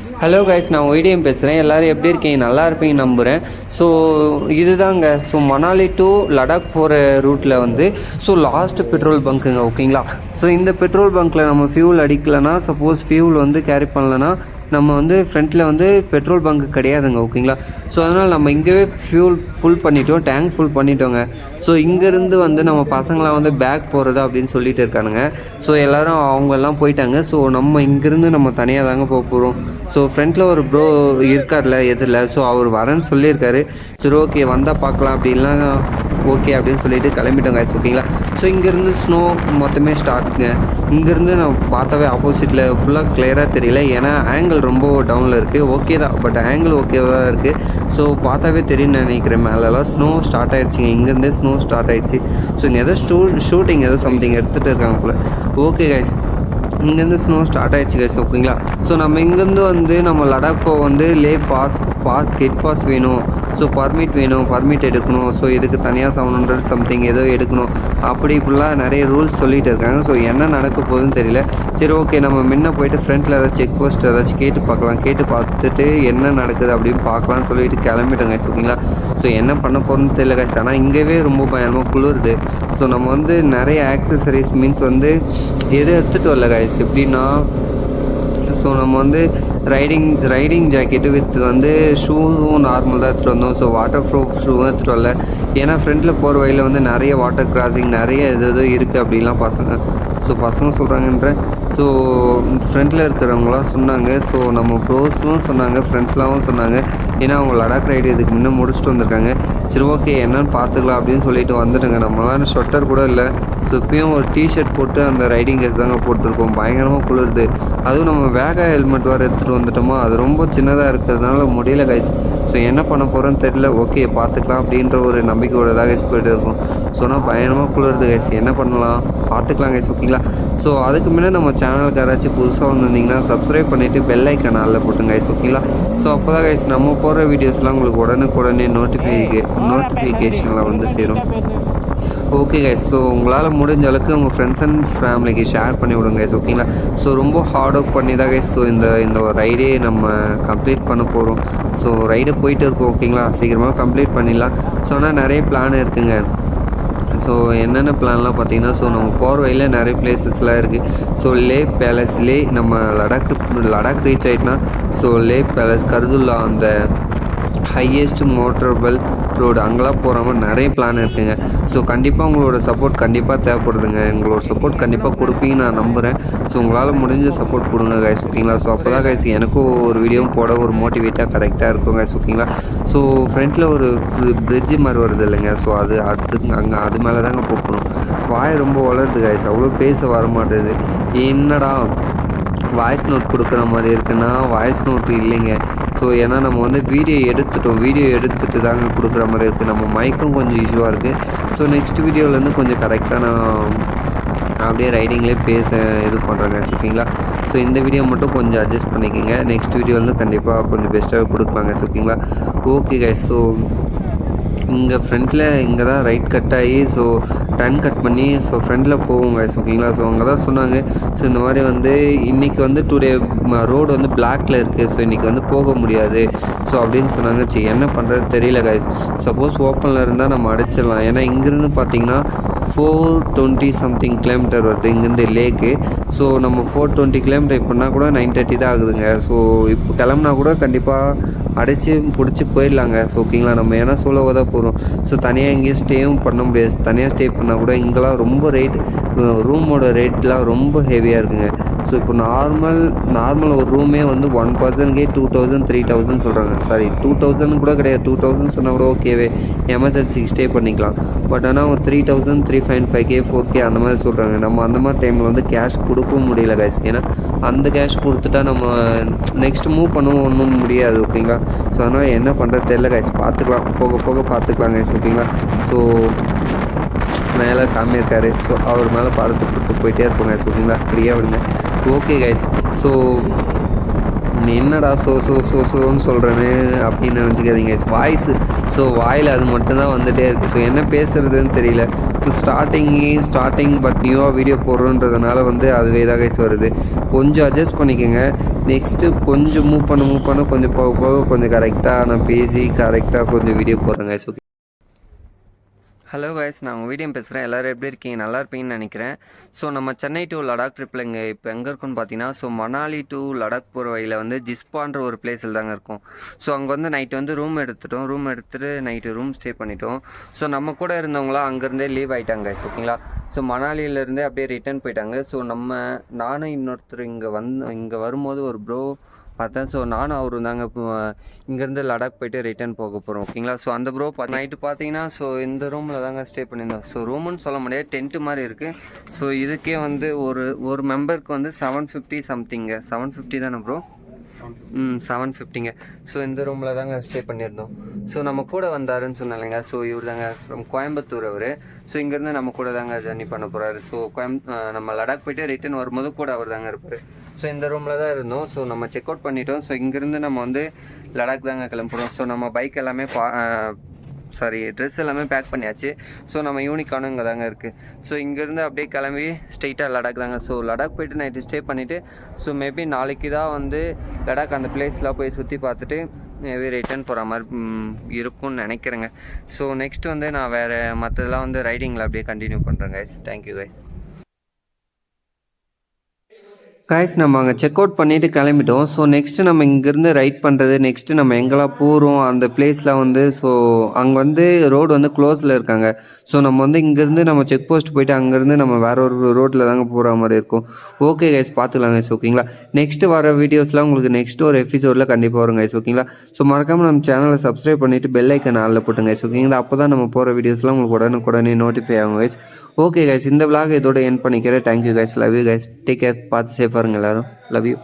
Hello guys, நான் ஒய்டிஎம் பேசுகிறேன். எல்லோரும் எப்படி இருக்கீங்க? நல்லா இருப்பீங்க நம்புகிறேன். ஸோ இதுதாங்க, ஸோ மணாலி டு லடாக் போகிற ரூட்டில் வந்து லாஸ்ட்டு பெட்ரோல் பங்க்குங்க, ஓகேங்களா? ஸோ இந்த பெட்ரோல் பங்க்கில் நம்ம ஃபியூல் அடிக்கலைன்னா, சப்போஸ் ஃபியூல் வந்து கேரி பண்ணலைன்னா நம்ம வந்து ஃப்ரண்ட்டில் வந்து பெட்ரோல் பங்க் கிடையாதுங்க, ஓகேங்களா? ஸோ அதனால் நம்ம இங்கேயே ஃபியூல் ஃபுல் பண்ணிட்டோம், டேங்க் ஃபுல் பண்ணிட்டோங்க. ஸோ இங்கேருந்து வந்து நம்ம பசங்களாம் வந்து பேக் போகிறதா அப்படின்னு சொல்லிட்டு இருக்கானுங்க. ஸோ எல்லோரும் அவங்கெல்லாம் போயிட்டாங்க. ஸோ நம்ம இங்கேருந்து நம்ம தனியாக தாங்க போக போகிறோம். ஸோ ஃப்ரண்ட்டில் ஒரு ப்ரோ இருக்கார்ல எதிரில், ஸோ அவர் வரேன்னு சொல்லியிருக்காரு. சரி, ஓகே, வந்தால் பார்க்கலாம் அப்படின்லாம் ஓகே அப்படின்னு சொல்லிட்டு கிளம்பிட்டோம் கைஸ், ஓகேங்களா? ஸோ இங்கேருந்து ஸ்னோ மொத்தமே ஸ்டார்ட்டுங்க. இங்கேருந்து நான் பார்த்தாவே ஆப்போசிட்டில் ஃபுல்லாக கிளியராக தெரியல, ஏன்னா ஆங்கிள் ரொம்ப டவுனில் இருக்குது. ஓகே தான், பட் ஆங்கிள் ஓகேவாக தான் இருக்குது. ஸோ பார்த்தாவே தெரியும்னு நினைக்கிறேன். மேலெல்லாம் ஸ்னோ ஸ்டார்ட் ஆகிடுச்சிங்க. இங்கேருந்தே ஸ்னோ ஸ்டார்ட் ஆகிடுச்சு. ஸோ இங்கே ஏதோ ஷூட்டிங் ஏதோ சம்திங் எடுத்துகிட்டு இருக்காங்க போல். ஓகே கைஸ், இங்கேருந்து ஸ்னோ ஸ்டார்ட் ஆகிடுச்சு கைஸ், ஓகேங்களா? ஸோ நம்ம இங்கேருந்து வந்து நம்ம லடாக் வந்து லே கேட் பாஸ் வேணும். ஸோ பர்மிட் எடுக்கணும். ஸோ இதுக்கு தனியாக 700 சம்திங் ஏதோ எடுக்கணும். அப்படி இப்படிலாம் நிறைய ரூல்ஸ் சொல்லிகிட்டு இருக்காங்க. ஸோ என்ன நடக்க போகுதுன்னு தெரியல. சரி, ஓகே, நம்ம முன்ன போய்ட்டு ஃப்ரண்ட்டில் ஏதாச்சும் செக் போஸ்ட் ஏதாச்சும் கேட்டு பார்க்கலாம். கேட்டு பார்த்துட்டு என்ன நடக்குது அப்படின்னு பார்க்கலான்னு சொல்லிட்டு கிளம்பிட்டோங்க, ஓகேங்களா? ஸோ என்ன பண்ண போகிறோன்னு தெரியல கைஸ். ஆனால் இங்கேவே ரொம்ப பயங்கரமாக குளிருது. ஸோ நம்ம வந்து நிறைய ஆக்சசரிஸ் மீன்ஸ் வந்து எதுவும் எடுத்துகிட்டு வரல கைஸ். எப்படின்னா, ஸோ நம்ம வந்து ரைடிங் ஜாக்கெட்டு வித் வந்து ஷூவும் நார்மல் தான் எடுத்துகிட்டு வந்தோம். ஸோ வாட்டர் ப்ரூஃப் ஷூவும் எடுத்துகிட்டு வரல. ஏன்னா ஃப்ரண்ட்டில் போகிற வழியில் வந்து நிறைய வாட்டர் கிராசிங் நிறைய எது இருக்குது அப்படிலாம் பசங்க சொல்கிறாங்கன்ற. ஸோ ஃப்ரண்ட்டில் இருக்கிறவங்களாம் சொன்னாங்க. ஸோ நம்ம ப்ரோஸும் சொன்னாங்க, ஃப்ரெண்ட்ஸ்லாம் சொன்னாங்க. ஏன்னா அவங்க லடாக் ரைடு இதுக்கு முன்னே முடிச்சுட்டு வந்திருக்காங்க. சரி, ஓகே, என்னன்னு பார்த்துக்கலாம் அப்படின்னு சொல்லிட்டு வந்துட்டுங்க. நம்மளாம் ஸ்வெட்டர் கூட இல்லை. ஸோ இப்பயும் ஒரு டிஷர்ட் போட்டு அந்த ரைடிங் கேஸ் தாங்க போட்டிருக்கோம். பயங்கரமாக குளிருது. அதுவும் நம்ம வேக ஹெல்மெட் வேறு எடுத்துகிட்டு வந்துட்டோமோ, அது ரொம்ப சின்னதாக இருக்கிறதுனால முடியல கைஸ். ஸோ என்ன பண்ண போகிறோன்னு தெரியல. ஓகே, பார்த்துக்கலாம் அப்படின்ற ஒரு நம்பிக்கையோட தான் கைஸ் போய்ட்டு இருக்கும். ஸோனால் பயங்கரமாக குளிருது கைஸ். என்ன பண்ணலாம், பார்த்துக்கலாம் கைஸ், ஓகேங்களா? ஸோ அதுக்கு முன்னே நம்ம சேனலுக்கு யாராச்சும் புதுசாக வந்திருந்தீங்கன்னா சப்ஸ்கிரைப் பண்ணிவிட்டு பெல் ஐக்கான் ஆளில் போட்டுங்க கைஸ், ஓகேங்களா? ஸோ அப்போ தான் கைஸ் நம்ம போடுற வீடியோஸ்லாம் உங்களுக்கு உடனே நோட்டிஃபிகேஷனில் வந்து சேரும். ஓகே கைஸ், ஸோ உங்களால் முடிஞ்ச அளவுக்கு உங்கள் ஃப்ரெண்ட்ஸ் அண்ட் ஃபேமிலிக்கு ஷேர் பண்ணி விடுங்க கைஸ், ஓகேங்களா? ஸோ ரொம்ப ஹார்ட் ஒர்க் பண்ணி தான் கைஸ் ஸோ இந்த ரைடே நம்ம கம்ப்ளீட் பண்ண போகிறோம். ஸோ ரைடை போயிட்டு இருக்கோம், ஓகேங்களா? சீக்கிரமாக கம்ப்ளீட் பண்ணிடலாம். ஸோ ஆனால் நிறைய பிளான் இருக்குங்க. ஸோ என்னென்ன பிளான்லாம் பார்த்தீங்கன்னா, ஸோ நம்ம போகிற வழியில் நிறைய பிளேசஸ்லாம் இருக்குது. ஸோ லே பேலஸ், நம்ம லடாக் ரீச் ஆகிட்டுனா ஸோ லே பேலஸ், கர்துல்லா, அந்த ஹையஸ்ட் மோட்டரபிள் ரோடு, அங்கெல்லாம் போகிற மாதிரி நிறைய பிளான் இருக்குங்க. ஸோ கண்டிப்பாக உங்களோட சப்போர்ட் கண்டிப்பாக தேவைப்படுதுங்க. உங்களோட சப்போர்ட் கண்டிப்பாக கொடுப்பீங்க நான் நம்புகிறேன். ஸோ உங்களால் முடிஞ்ச சப்போர்ட் கொடுங்க கைஸ், ஓகேங்களா? ஸோ அப்போ தான் கைஸ் எனக்கும் ஒரு வீடியோவும் போட ஒரு மோட்டிவேட்டாக கரெக்டாக இருக்கும் கைஸ், ஓகேங்களா? ஸோ ஃப்ரண்ட்டில் ஒரு பிரிட்ஜு மாதிரி வருது இல்லைங்க. ஸோ அது மேலே தாங்க போகணும். வாய் ரொம்ப வளருது கைஸ், அவ்வளோ பேச வர மாட்டேது. என்னடா வாய்ஸ் நோட் கொடுக்குற மாதிரி இருக்குன்னா வாய்ஸ் நோட்டு இல்லைங்க. ஸோ ஏன்னா நம்ம வந்து வீடியோ எடுத்துகிட்டு தாங்க கொடுக்குற மாதிரி இருக்குது. நம்ம மைக்கும் கொஞ்சம் இஷ்யூவாக இருக்குது. ஸோ நெக்ஸ்ட் வீடியோவிலேருந்து கொஞ்சம் கரெக்டாக நான் அப்படியே ரைடிங்லேயே பேச இது பண்ணுறேங்க, ஓகேங்களா? ஸோ இந்த வீடியோ மட்டும் கொஞ்சம் அட்ஜஸ்ட் பண்ணிக்கோங்க. நெக்ஸ்ட் வீடியோ வந்து கண்டிப்பாக கொஞ்சம் பெஸ்ட்டாக கொடுக்கலாங்க, ஓகேங்களா? ஓகே கைஸ், ஸோ இங்கே ஃப்ரண்ட்டில் இங்கே தான் ரைட் கட் ஆகி ஸோ டர்ன் கட் பண்ணி ஸோ ஃப்ரண்ட்டில் போவோங்க, ஓகேங்களா? ஸோ அங்கே தான் சொன்னாங்க. ஸோ இந்த மாதிரி வந்து இன்றைக்கி வந்து டுடே ரோடு வந்து பிளாக்கில் இருக்குது. ஸோ இன்றைக்கி வந்து போக முடியாது ஸோ அப்படின்னு சொன்னாங்க. சரி, என்ன பண்ணுறது தெரியல கைஸ். சப்போஸ் ஓப்பனில் இருந்தால் நம்ம அடிச்சிடலாம். ஏன்னா இங்கேருந்து பார்த்தீங்கன்னா 420 சம்திங் கிலோமீட்டர் வருது இங்கேருந்து லேக்கு. ஸோ நம்ம 420 கிலோமீட்டர் இப்போனா கூட 9:30 தான் ஆகுதுங்க. ஸோ இப்போ கிளம்புனா கூட கண்டிப்பாக அடித்து பிடிச்சி போயிடலாங்க, ஸோ ஓகேங்களா? நம்ம ஏன்னா சோலோவாக தான் போகிறோம். ஸோ தனியாக எங்கேயும் ஸ்டேவும் பண்ண முடியாது. தனியாக ஸ்டே பண்ணால் கூட இங்கெல்லாம் ரொம்ப ரூமோட ரேட்லாம் ரொம்ப ஹெவியாக இருக்குங்க. ஸோ இப்போ நார்மல் ஒரு ரூமே வந்து 1 பர்சனுக்கே 2000 3000 சொல்கிறாங்க. சாரி, 2000 கூட கிடையாது, 2000 சொன்னால் கூட ஓகேவே, எமர்ஜென்சிக்கு ஸ்டே பண்ணிக்கலாம். பட் ஆனால் அவங்க 3000 3.5K 4K அந்த மாதிரி சொல்கிறாங்க. நம்ம அந்த மாதிரி டைமில் வந்து கேஷ் கொடுக்கவும் முடியல கைஸ். ஏன்னா அந்த கேஷ் கொடுத்துட்டா நம்ம நெக்ஸ்ட் மூவ் பண்ணவும் ஒன்றும் முடியாது, ஓகேங்களா? ஸோ அதனால் என்ன பண்ணுறது தெரியல கைஸ். பார்த்துக்கலாம், போக பார்த்துக்கலாம் கைஸ், ஓகேங்களா? ஸோ மேலே சாமி இருக்காரு. ஸோ அவர் மேலே பார்த்துட்டு போயிட்டே இருப்போம் கைஸ், ஓகேங்களா? ஃப்ரீயாக விடுங்க. ஓகே கைஸ், ஸோ என்னடா சோன்னு சொல்கிறேன்னு அப்படின்னு நினச்சிக்காதீங்க கைஸ். ஸோ வாயில் அது மட்டும்தான் வந்துகிட்டே இருக்குது. ஸோ என்ன பேசுகிறதுன்னு தெரியல. ஸோ ஸ்டார்டிங் பட் நியூவாக வீடியோ போடுறோன்றதுனால வந்து அதுவே தான் கைஸ் வருது. கொஞ்சம் அட்ஜஸ்ட் பண்ணிக்கோங்க. நெக்ஸ்ட்டு கொஞ்சம் மூவ் பண்ண கொஞ்சம் போக போக கொஞ்சம் கரெக்டாக நான் பேசி கரெக்டாக கொஞ்சம் வீடியோ போடுறேங்க. ஸோ ஹலோ கைஸ், நான் உங்கள் வீடியோ பேசுகிறேன். எல்லோரும் எப்படி இருக்கீங்க? நல்லா இருப்பீங்கன்னு நினைக்கிறேன். ஸோ நம்ம சென்னை டு லடாக் ட்ரிப்பில் இங்கே இப்போ எங்கே இருக்குன்னு பார்த்தீங்கன்னா, ஸோ மணாலி டு லடாக் போகிற வழியில் வந்து ஜிஸ்பான்ற ஒரு பிளேஸில் தாங்க இருக்கும். ஸோ அங்கே வந்து நைட்டு வந்து ரூம் எடுத்துகிட்டு நைட்டு ரூம் ஸ்டே பண்ணிட்டோம். ஸோ நம்ம கூட இருந்தவங்களாம் அங்கேருந்தே லீவ் ஆகிட்டாங்க கைஸ், ஓகேங்களா. ஸோ மணாலியிலேருந்தே அப்படியே ரிட்டர்ன் போயிட்டாங்க. ஸோ நானும் இன்னொருத்தர் இங்கே வரும்போது ஒரு ப்ரோ பார்த்தேன். ஸோ நானும் அவரும் தாங்க இங்கேருந்து லடாக் போய்ட்டு ரிட்டர்ன் போக போகிறோம், ஓகேங்களா. ஸோ அந்த ப்ரோ நைட்டு பார்த்தீங்கன்னா ஸோ இந்த ரூமில் தாங்க ஸ்டே பண்ணியிருந்தோம். ஸோ ரூமுன்னு சொல்ல முடியாது, டென்ட்டு மாதிரி இருக்குது. ஸோ இதுக்கே வந்து ஒரு மெம்பருக்கு வந்து 750 சம்திங்க. 750 தானே ப்ரோ? 750ங்க. ஸோ இந்த ரூமில் தாங்க ஸ்டே பண்ணியிருந்தோம். ஸோ நம்ம கூட வந்தாருன்னு சொன்னாங்க. ஸோ இவர் தாங்க ஃப்ரம் கோயம்புத்தூர் அவர். ஸோ இங்கேருந்து நம்ம கூட தாங்க ஜர்னி பண்ண போகிறாரு. ஸோ நம்ம லடாக் போய்ட்டு ரிட்டர்ன் வரும்போது கூட அவர் தாங்க இருப்பார். ஸோ இந்த ரூமில் தான் இருந்தோம். ஸோ நம்ம செக் அவுட் பண்ணிட்டோம். ஸோ இங்கேருந்து நம்ம வந்து லடாக் தாங்க கிளம்புறோம். ஸோ நம்ம பைக் எல்லாமே ட்ரெஸ் எல்லாமே பேக் பண்ணியாச்சு. ஸோ நம்ம யூனிகானும் இங்கே தாங்க இருக்குது. ஸோ இங்கேருந்து அப்படியே கிளம்பி ஸ்ட்ரெயிட்டாக லடாக் தாங்க. ஸோ லடாக் போய்ட்டு நைட்டு ஸ்டே பண்ணிவிட்டு ஸோ மேபி நாளைக்கு தான் வந்து லடாக் அந்த பிளேஸ்லாம் போய் சுற்றி பார்த்துட்டு மேபி ரிட்டர்ன் போகிற மாதிரி இருக்கும்னு நினைக்கிறேங்க. ஸோ நெக்ஸ்ட் வந்து நான் வேறு மற்றதெல்லாம் வந்து ரைடிங்கில் அப்படியே கண்டினியூ பண்ணுறேன் கைஸ். Thank you guys. கைஸ், நம்ம அங்கே செக் அவுட் பண்ணிவிட்டு கிளம்பிட்டோம். ஸோ நெக்ஸ்ட்டு நம்ம இங்கேருந்து ரைட் பண்ணுறது, நெக்ஸ்ட்டு நம்ம எங்கெல்லாம் போகிறோம் அந்த பிளேஸில் வந்து ஸோ அங்கே வந்து ரோடு வந்து க்ளோஸில் இருக்காங்க. ஸோ நம்ம வந்து இங்கேருந்து நம்ம செக் போஸ்ட் போயிட்டு அங்கேருந்து நம்ம வேற ஒரு ரோட்டில் தாங்க போகிற மாதிரி இருக்கும். ஓகே கைஸ், பார்த்துக்கலாம் கைஸ், ஓகேங்களா. நெக்ஸ்ட்டு வர வீடியோஸ்லாம் உங்களுக்கு நெக்ஸ்ட் ஒரு எபிசோடில் கண்டிப்பாக வரும் கைஸ், ஓகேங்களா. ஸோ மறக்காமல் நம்ம சேனலை சப்ஸ்கிரைப் பண்ணிவிட்டு பெல் ஐக்கன் ஆளில் போட்டுங்க கைஸ், ஓகேங்களா. அப்போ தான் நம்ம போகிற வீடியோஸ்லாம் உங்களுக்கு உடனே நோட்டிஃபை ஆகும் கைஸ். ஓகே கைஸ், இந்த விலாக் இதோட எண்ட் பண்ணிக்கிறேன். Thank you guys, love you guys, take care, பார்த்து சேஃபாக இருங்க எல்லாரும். Love you.